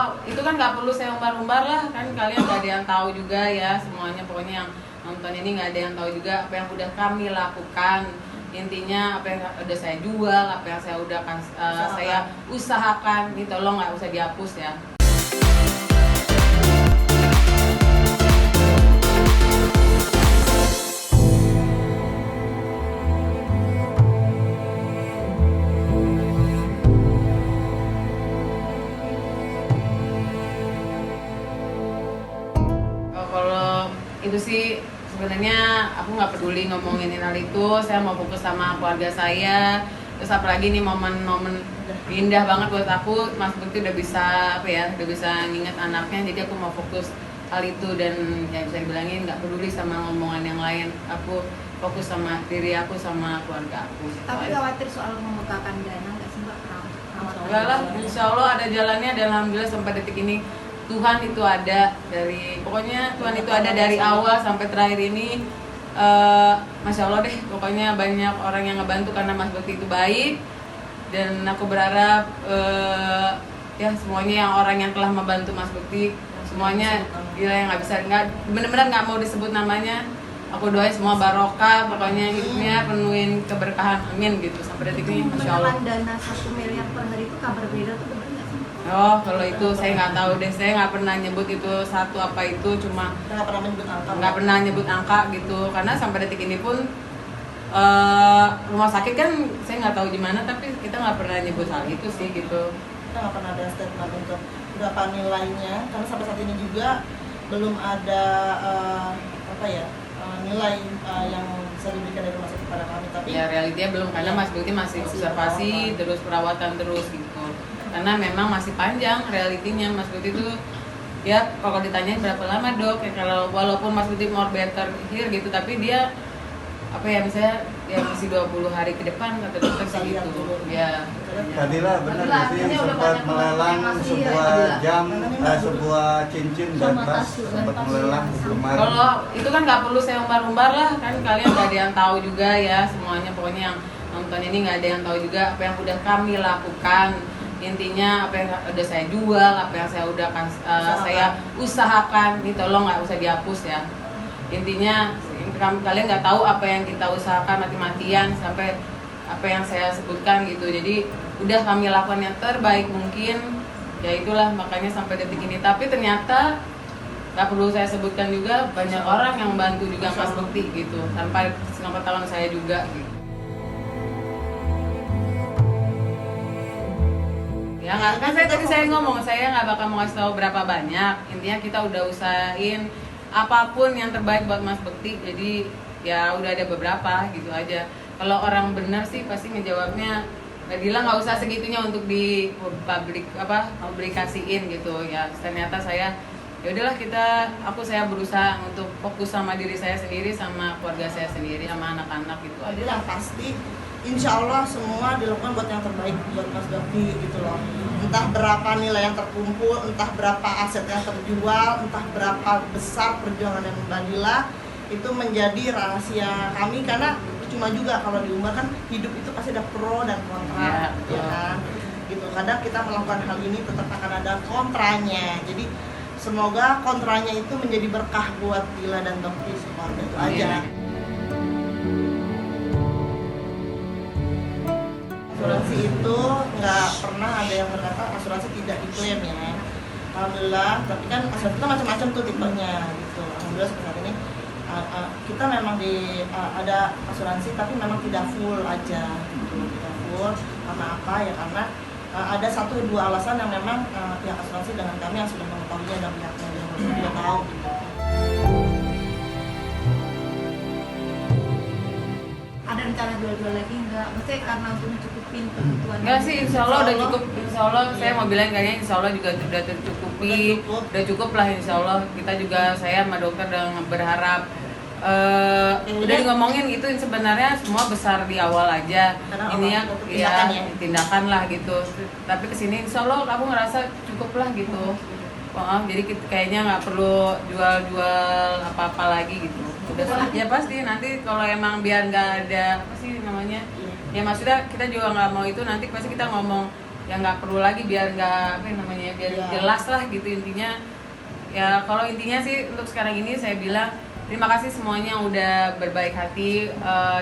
Kalau itu kan nggak perlu saya umbar-umbar lah, kan kalian nggak ada yang tahu juga ya semuanya. Pokoknya yang nonton ini nggak ada yang tahu juga apa yang udah kami lakukan. Intinya apa yang udah saya jual, apa yang saya udah saya usahakan, ini tolong nggak usah dihapus ya. Kalau itu sih sebenarnya aku nggak peduli ngomongin hal itu, saya mau fokus sama keluarga saya. Terus apalagi nih momen-momen indah banget buat aku, Mas Bekti udah bisa udah bisa nginget anaknya, jadi aku mau fokus hal itu. Dan yang bisa dibilangin nggak peduli sama ngomongan yang lain, aku fokus sama diri aku sama keluarga aku. Tapi khawatir soal membekakan dana nggak sih Mbak? Enggak lah, insya Allah ada jalannya, dan alhamdulillah sampai detik ini Tuhan itu ada pokoknya Tuhan itu ada dari awal sampai terakhir ini. Masya Allah deh, pokoknya banyak orang yang ngebantu karena Mas Bekti itu baik, dan aku berharap ya semuanya yang orang yang telah membantu Mas Bekti semuanya yang benar-benar nggak mau disebut namanya, aku doain semua barokah, pokoknya hidupnya penuhin keberkahan, amin gitu sampai detik ini. Masya Allah. Dana 1 miliar per hari itu kabar beda tuh benar nggak sih? Oh, kalau itu saya nggak tahu deh, saya nggak pernah nyebut itu satu apa itu, cuma nggak pernah nyebut angka gitu, karena sampai detik ini pun rumah sakit kan saya nggak tahu gimana, tapi kita nggak pernah nyebut hal itu sih gitu. Kita nggak pernah ada statement untuk berapa nilainya, karena sampai saat ini juga belum ada nilai yang bisa diberikan dari rumah sakit kepada kami. Tapi ya realitinya belum, karena Mas Bekti masih observasi terus, perawatan terus gitu. Karena memang masih panjang realitinya. Mas Bekti itu ya kalau ditanyain berapa lama dok, ya kalau walaupun Mas Bekti more better here gitu, tapi dia misalnya ya masih 20 hari ke depan kata dokter sih gitu ya. Tadilah benar sih sempat melelang sebuah jam, sebuah cincin dan tas sempat melelang kemarin. Kalau itu kan nggak perlu saya umbar-umbar lah, kan kalian nggak ada yang tahu juga ya semuanya. Pokoknya yang nonton ini nggak ada yang tahu juga apa yang udah kami lakukan. Intinya apa yang udah saya jual, apa yang saya udah saya usahakan, ini tolong nggak usah dihapus ya. Intinya kalian nggak tahu apa yang kita usahakan mati-matian sampai apa yang saya sebutkan gitu. Jadi udah kami lakukan yang terbaik mungkin, ya itulah makanya sampai detik ini. Tapi ternyata nggak perlu saya sebutkan juga, banyak orang yang bantu juga Mas Bekti gitu, sampai pengetahuan saya juga gitu. Ya nggak, kan tadi saya ngomong saya nggak bakal mau kasih tahu berapa banyak. Intinya kita udah usahain apapun yang terbaik buat Mas Bekti, jadi ya udah ada beberapa gitu aja. Kalau orang benar sih pasti ngejawabnya Nadila nggak usah segitunya untuk di publikasiin gitu ya. Ternyata saya ya udahlah saya berusaha untuk fokus sama diri saya sendiri, sama keluarga saya sendiri, sama anak-anak gitu aja. yang pasti insya Allah semua dilakukan buat yang terbaik buat Mas Bekti gitu loh. Entah berapa nilai yang terkumpul, entah berapa aset yang terjual, entah berapa besar perjuangan yang Mbak Dila, itu menjadi rahasia kami. Karena cuma juga kalau diumbar kan hidup itu pasti ada pro dan kontra, ya kan? Gitu. Kadang kita melakukan hal ini tetap akan ada kontranya. Jadi semoga kontranya itu menjadi berkah buat Dila dan Bekti sekeluarga itu aja. Asuransi itu nggak pernah ada yang berkata asuransi tidak diklaim ya. Alhamdulillah, tapi kan asuransi itu macam-macam tuh tipenya gitu. Alhamdulillah sebenarnya ini kita memang ada asuransi tapi memang tidak full aja gitu. Tidak full karena apa ya, karena ada 1-2 alasan yang memang pihak asuransi dengan kami yang sudah mengetahuinya dan pihaknya yang sudah tahu gitu. Ada rencana jual-jual lagi nggak? Maksudnya karena untuk mencukupin kebutuhan? Enggak sih, insya Allah udah cukup. Insya Allah saya mau bilang kayaknya insya Allah juga udah tercukupi, udah cukup lah insya Allah. Kita juga, saya sama dokter udah berharap udah ngomongin gitu, sebenarnya semua besar di awal aja. Ini ya tindakan lah gitu. Tapi kesini insya Allah kamu ngerasa cukup lah gitu. Jadi kayaknya nggak perlu jual-jual apa-apa lagi gitu. Udah ya pasti nanti kalau emang biar nggak ada apa sih namanya, ya maksudnya kita juga nggak mau itu nanti pasti kita ngomong ya nggak perlu lagi, biar nggak apa namanya, biar jelas lah gitu intinya. Ya kalau intinya sih untuk sekarang ini saya bilang terima kasih semuanya yang udah berbaik hati,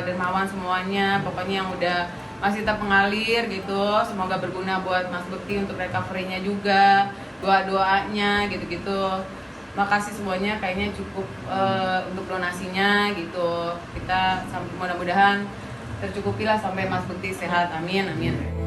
dermawan semuanya, pokoknya yang udah masih tetap mengalir gitu. Semoga berguna buat Mas Bekti untuk recovery-nya juga, doa-doanya gitu-gitu. Makasih semuanya, kayaknya cukup untuk donasinya gitu. Kita mudah-mudahan tercukupilah sampai Mas Bekti sehat, amin amin.